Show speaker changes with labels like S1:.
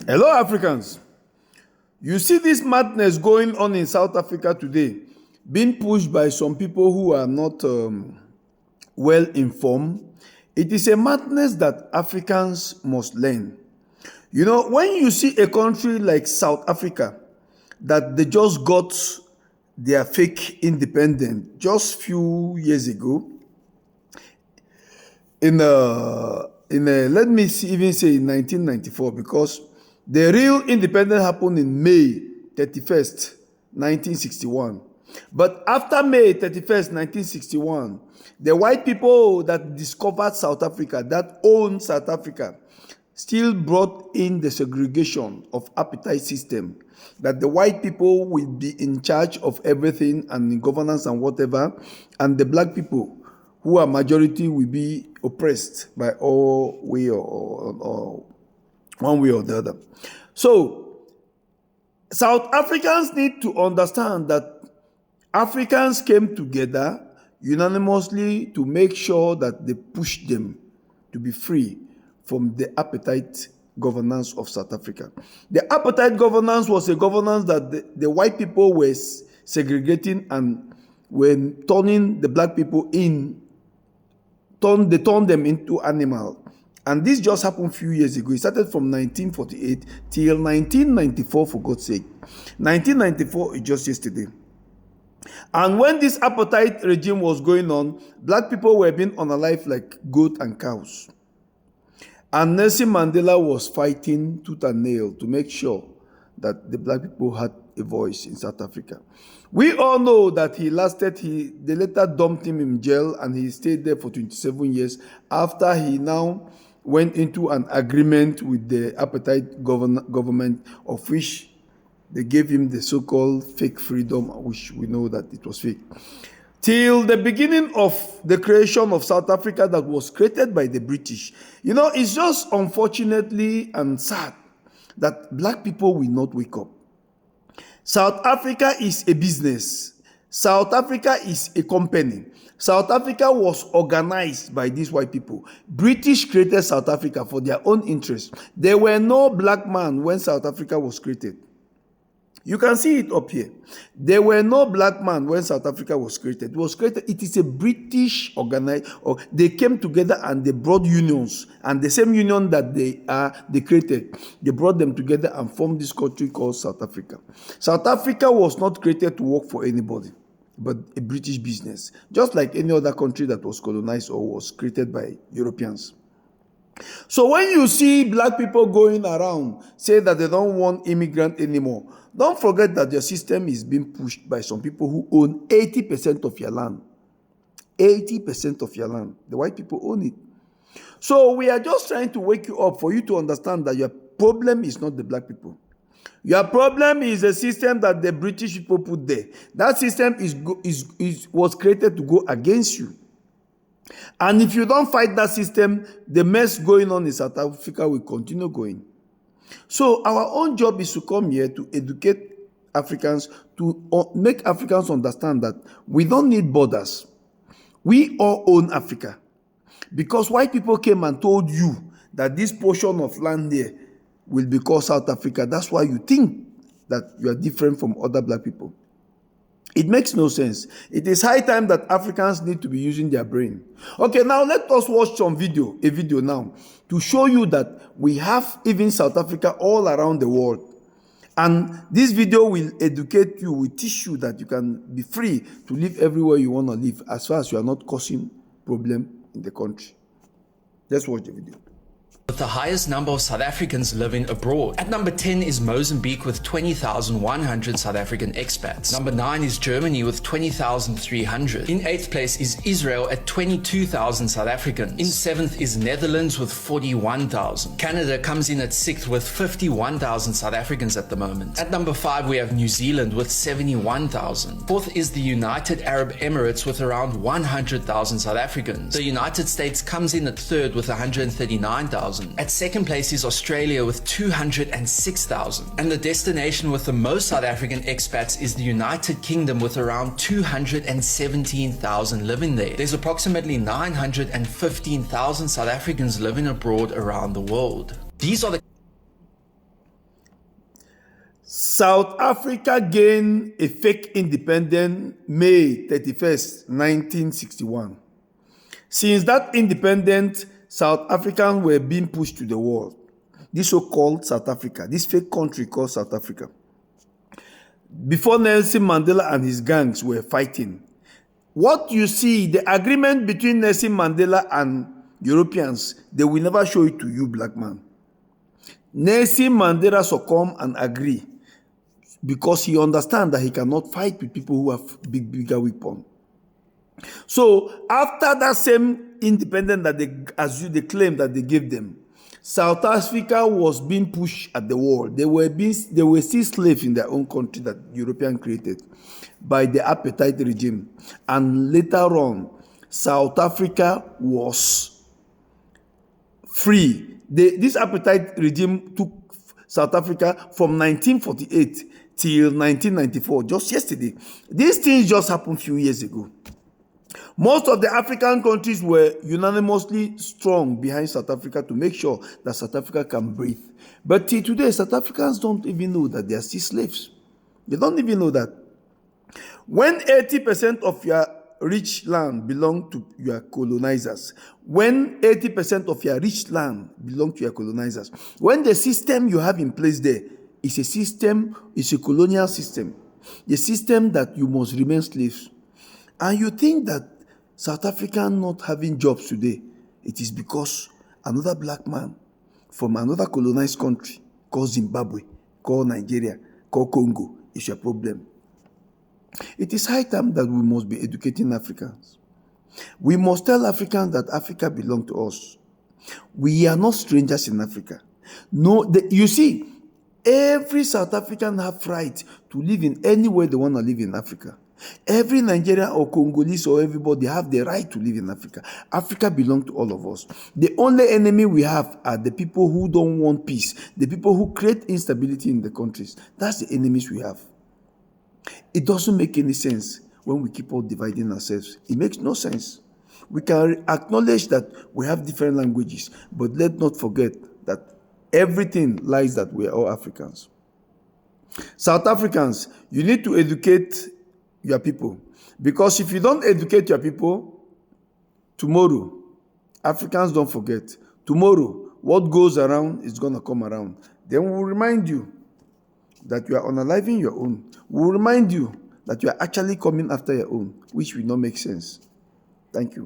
S1: Hello, Africans. You see this madness going on in South Africa today, being pushed by some people who are not well informed. It is a madness that Africans must learn. You know, when you see a country like South Africa, that they just got their fake independence just few years ago, let me see, even say in 1994, because the real independence happened in May 31st, 1961. But after May 31st, 1961, the white people that discovered South Africa, that owned South Africa, still brought in the segregation of apartheid system, that the white people will be in charge of everything and in governance and whatever, and the black people who are majority will be oppressed by all way or one way or the other. So South Africans need to understand that Africans came together unanimously to make sure that they push them to be free from the apartheid governance of South Africa. The apartheid governance was a governance that the white people were segregating and were turning the black people in. They turned them into animals. And this just happened a few years ago. It started from 1948 till 1994, for God's sake. 1994 is just yesterday. And when this apartheid regime was going on, black people were being unalived like goats and cows. And Nelson Mandela was fighting tooth and nail to make sure that the black people had a voice in South Africa. We all know that they later dumped him in jail and he stayed there for 27 years after he now went into an agreement with the apartheid government, of which they gave him the so-called fake freedom, which we know that it was fake. Till the beginning of the creation of South Africa that was created by the British. You know, it's just unfortunately and sad that black people will not wake up. South Africa is a business. South Africa is a company. South Africa was organized by these white people. British created South Africa for their own interest. There were no black man when South Africa was created. You can see it up here. There were no black man when South Africa was created. It was created. It is a British organized, or they came together and they brought unions, and the same union that they created, they brought them together and formed this country called South Africa. South Africa was not created to work for anybody, but a British business, just like any other country that was colonized or was created by Europeans. So when you see black people going around say that they don't want immigrant anymore, don't forget that your system is being pushed by some people who own 80% of your land. 80% of your land. The white people own it. So we are just trying to wake you up for you to understand that your problem is not the black people. Your problem is a system that the British people put there. That system was created to go against you. And if you don't fight that system, the mess going on in South Africa will continue going. So our own job is to come here to educate Africans, to make Africans understand that we don't need borders. We all own Africa. Because white people came and told you that this portion of land there will be called South Africa. That's why you think that you are different from other black people. It makes no sense. It is high time that Africans need to be using their brain. Okay, now let us watch a video now, to show you that we have even South Africa all around the world. And this video will educate you, will teach you that you can be free to live everywhere you want to live, as far as you are not causing problem in the country. Let's watch the video.
S2: With the highest number of South Africans living abroad. At number 10 is Mozambique with 20,100 South African expats. Number 9 is Germany with 20,300. In 8th place is Israel at 22,000 South Africans. In 7th is Netherlands with 41,000. Canada comes in at 6th with 51,000 South Africans at the moment. At number 5 we have New Zealand with 71,000. 4th is the United Arab Emirates with around 100,000 South Africans. The United States comes in at 3rd with 139,000. At 2nd place is Australia with 206,000. And the destination with the most South African expats is the United Kingdom with around 217,000 living there. There's approximately 915,000 South Africans living abroad around the world. These are the
S1: South Africa gained a fake independence May 31st, 1961. Since that independence, South Africans were being pushed to the wall. This so-called South Africa, this fake country called South Africa. Before Nelson Mandela and his gangs were fighting, what you see, the agreement between Nelson Mandela and Europeans, they will never show it to you, black man. Nelson Mandela succumb and agree because he understands that he cannot fight with people who have bigger weapons. So after that same independence that they claim that they gave them, South Africa was being pushed at the wall. They were still slaves in their own country that European created by the apartheid regime. And later on, South Africa was free. This apartheid regime took South Africa from 1948 till 1994, just yesterday. These things just happened a few years ago. Most of the African countries were unanimously strong behind South Africa to make sure that South Africa can breathe. But till today, South Africans don't even know that they are still slaves. They don't even know that. When 80% of your rich land belong to your colonizers, when 80% of your rich land belong to your colonizers, when the system you have in place there is a system, it's a colonial system, a system that you must remain slaves, and you think that South Africa not having jobs today, it is because another black man from another colonized country called Zimbabwe, called Nigeria, called Congo is your problem. It is high time that we must be educating Africans. We must tell Africans that Africa belongs to us. We are not strangers in Africa. No, you see, every South African have right to live in any way they want to live in Africa. Every Nigerian or Congolese or everybody have the right to live in Africa. Africa belongs to all of us. The only enemy we have are the people who don't want peace, the people who create instability in the countries. That's the enemies we have. It doesn't make any sense when we keep on dividing ourselves. It makes no sense. We can acknowledge that we have different languages, but let's not forget that everything lies that we are all Africans. South Africans, you need to educate your people. Because if you don't educate your people, tomorrow, Africans don't forget. Tomorrow, what goes around is going to come around. Then we will remind you that you are unaliving your own. We will remind you that you are actually coming after your own, which will not make sense. Thank you.